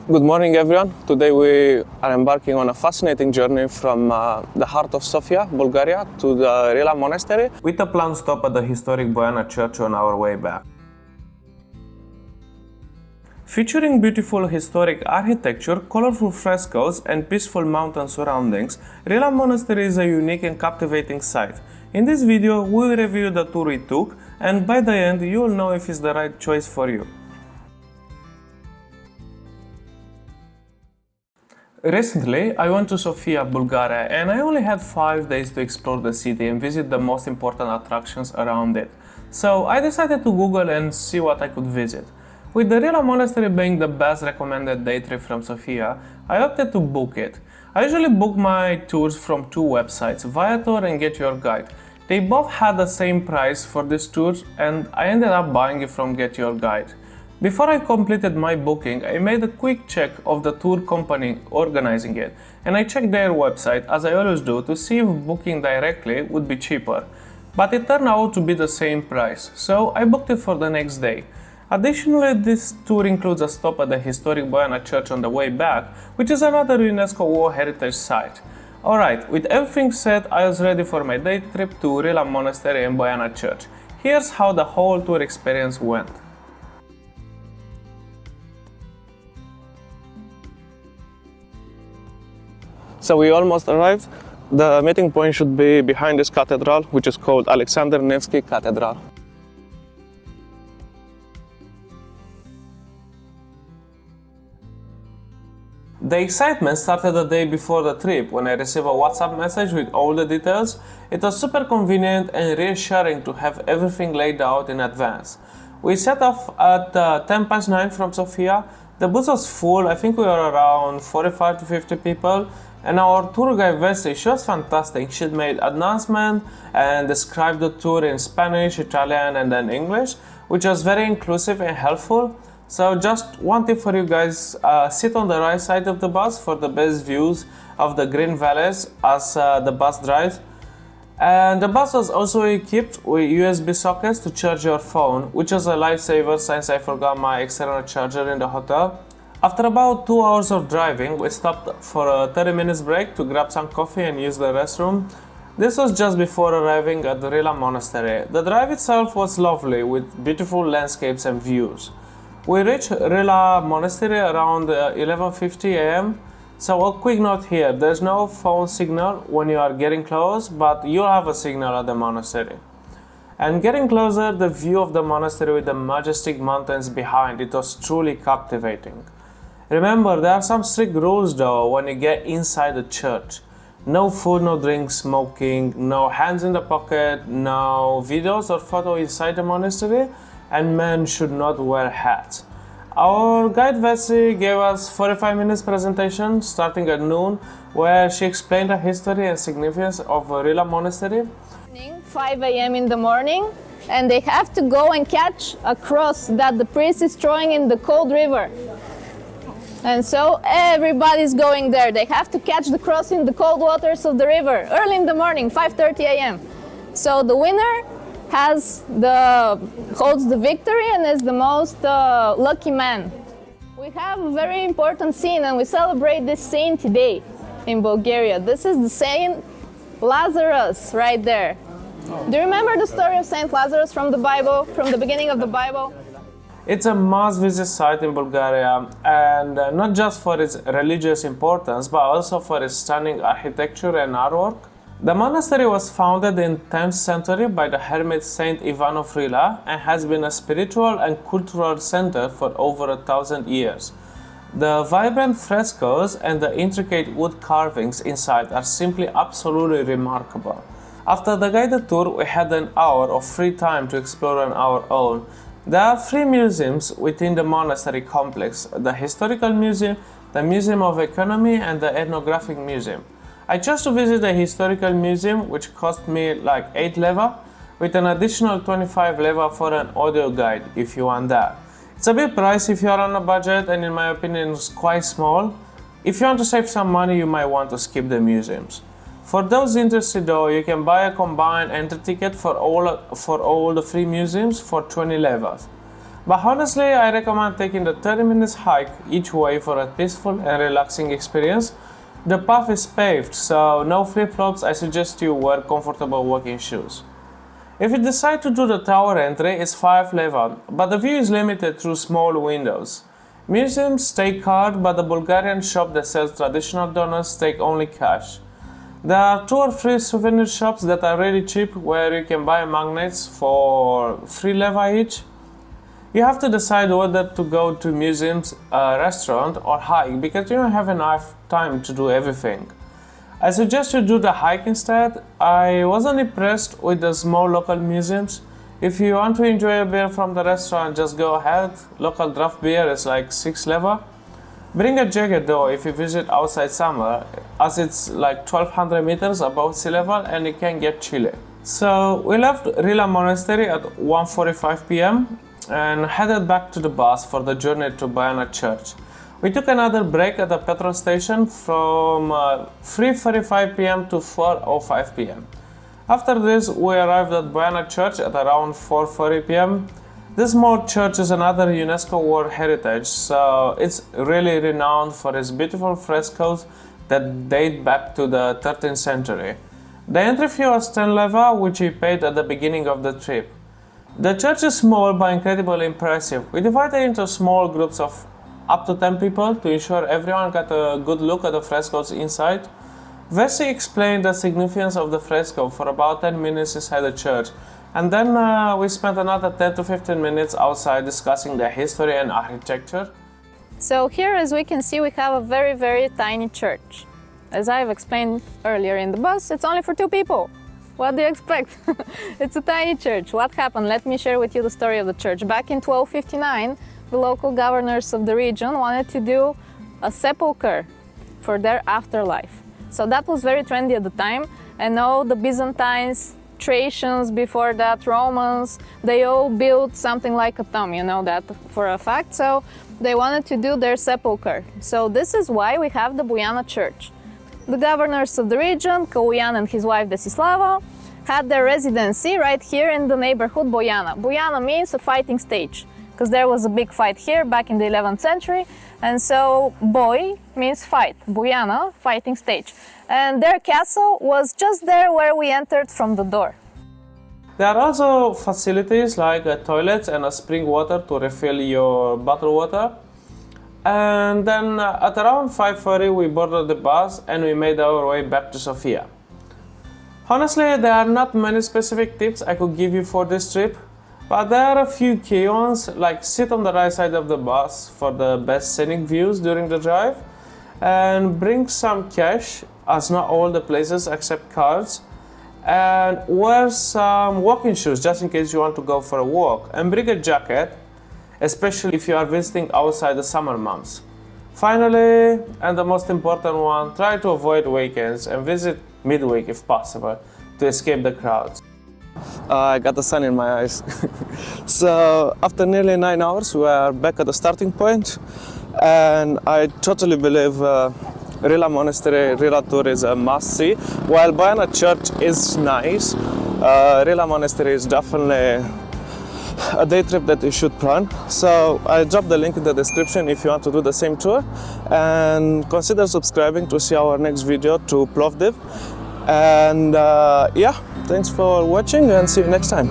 Good morning, everyone. Today we are embarking on a fascinating journey from the heart of Sofia, Bulgaria, to the Rila Monastery, with a planned stop at the historic Boyana church on our way back. Featuring beautiful historic architecture, colorful frescoes, and peaceful mountain surroundings, Rila Monastery is a unique and captivating site. In this video, we will review the tour we took, and by the end, you will know if it's the right choice for you. Recently, I went to Sofia, Bulgaria, and I only had 5 days to explore the city and visit the most important attractions around it. So I decided to Google and see what I could visit. With the Rila Monastery being the best recommended day trip from Sofia, I opted to book it. I usually book my tours from 2 websites, Viator and Get Your Guide. They both had the same price for these tours, and I ended up buying it from Get Your Guide. Before I completed my booking, I made a quick check of the tour company organizing it, and I checked their website, as I always do, to see if booking directly would be cheaper. But it turned out to be the same price, so I booked it for the next day. Additionally, this tour includes a stop at the historic Boyana church on the way back, which is another UNESCO World Heritage Site. Alright, with everything set, I was ready for my day trip to Rila Monastery and Boyana church. Here's how the whole tour experience went. So we almost arrived. The meeting point should be behind this cathedral, which is called Alexander Nevsky Cathedral. The excitement started the day before the trip when I received a WhatsApp message with all the details. It was super convenient and reassuring to have everything laid out in advance. We set off at 9:10 from Sofia. The bus was full. I think we were around 45 to 50 people. And our tour guide Vessi, she was fantastic. She made announcement and described the tour in Spanish, Italian, and then English, which was very inclusive and helpful. So just one tip for you guys, sit on the right side of the bus for the best views of the green valleys as the bus drives. And the bus was also equipped with USB sockets to charge your phone, which was a lifesaver since I forgot my external charger in the hotel. After about 2 hours of driving, we stopped for a 30 minutes break to grab some coffee and use the restroom. This was just before arriving at the Rila Monastery. The drive itself was lovely with beautiful landscapes and views. We reached Rila Monastery around 11:50 am. So a quick note here, there's no phone signal when you are getting close, but you'll have a signal at the monastery. And getting closer, the view of the monastery with the majestic mountains behind, it was truly captivating. Remember, there are some strict rules though when you get inside the church. No food, no drink, smoking, no hands in the pocket, no videos or photo inside the monastery, and men should not wear hats. Our guide Vessi gave us 45 minutes presentation starting at noon, where she explained the history and significance of Rila Monastery. 5 a.m. in the morning, and they have to go and catch a cross that the priest is throwing in the cold river. And so everybody's going there. They have to catch the cross in the cold waters of the river early in the morning, 5:30 a.m. So the winner holds the victory and is the most lucky man. We have a very important scene, and we celebrate this saint today in Bulgaria. This is the Saint Lazarus right there. Do you remember the story of Saint Lazarus from the Bible, from the beginning of the Bible? It's a must-visit site in Bulgaria, and not just for its religious importance, but also for its stunning architecture and artwork. The monastery was founded in 10th century by the hermit Saint Ivan of Rila and has been a spiritual and cultural center for over 1,000 years. The vibrant frescoes and the intricate wood carvings inside are simply absolutely remarkable. After the guided tour, we had an hour of free time to explore on our own. There are 3 museums within the monastery complex: the Historical Museum, the Museum of Economy, and the Ethnographic Museum. I chose to visit the Historical Museum, which cost me like 8 leva, with an additional 25 leva for an audio guide if you want that. It's a bit pricey if you are on a budget, and in my opinion it's quite small. If you want to save some money, you might want to skip the museums. For those interested though, you can buy a combined entry ticket for all the 3 museums for 20 levas. But honestly, I recommend taking the 30 minutes hike each way for a peaceful and relaxing experience. The path is paved, so no flip-flops. I suggest you wear comfortable walking shoes. If you decide to do the tower entry, it's 5 level, but the view is limited through small windows. Museums take card, but the Bulgarian shop that sells traditional donuts take only cash. There are 2 or 3 souvenir shops that are really cheap where you can buy magnets for 3 leva each. You have to decide whether to go to museums, a restaurant or hike because you don't have enough time to do everything. I suggest you do the hike instead. I wasn't impressed with the small local museums. If you want to enjoy a beer from the restaurant, just go ahead. Local draft beer is like 6 leva. Bring a jacket though if you visit outside summer, as it's like 1200 meters above sea level and it can get chilly. So we left Rila Monastery at 1:45 p.m. and headed back to the bus for the journey to Boyana church. We took another break at the petrol station from 3:45 p.m. to 4:05 p.m. After this, we arrived at Boyana church at around 4:40 p.m. This small church is another UNESCO World Heritage, so it's really renowned for its beautiful frescoes that date back to the 13th century. The entry fee was 10 leva, which we paid at the beginning of the trip. The church is small but incredibly impressive. We divided into small groups of up to 10 people to ensure everyone got a good look at the frescoes inside. Vessi explained the significance of the fresco for about 10 minutes inside the church, and then we spent another 10 to 15 minutes outside discussing the history and architecture. So here, as we can see, we have a very, very tiny church. As I've explained earlier in the bus, it's only for 2 people. What do you expect? It's a tiny church. What happened? Let me share with you the story of the church. Back in 1259, the local governors of the region wanted to do a sepulchre for their afterlife. So that was very trendy at the time, and all the Byzantines, Thracians, before that Romans, they all built something like a tomb, you know that for a fact. So they wanted to do their sepulchre. So this is why we have the Boyana church. The governors of the region, Boyana and his wife Desislava, had their residency right here in the neighborhood Boyana. Boyana means a fighting stage, because there was a big fight here back in the 11th century, and so Boy means fight, Boyana, fighting stage. And their castle was just there where we entered from the door. There are also facilities like toilets and a spring water to refill your bottled water. And then at around 5:30 we boarded the bus and we made our way back to Sofia. Honestly, there are not many specific tips I could give you for this trip, but there are a few key ones, like sit on the right side of the bus for the best scenic views during the drive, and bring some cash as not all the places accept cards, and wear some walking shoes just in case you want to go for a walk, and bring a jacket, especially if you are visiting outside the summer months. Finally, and the most important one, try to avoid weekends and visit midweek if possible to escape the crowds. I got the sun in my eyes. So after nearly 9 hours, we are back at the starting point, and I totally believe Rila Monastery, Rila Tour is a must-see. While Boyana Church is nice, Rila Monastery is definitely a day trip that you should plan. So I dropped the link in the description if you want to do the same tour, and consider subscribing to see our next video to Plovdiv. And yeah, thanks for watching and see you next time.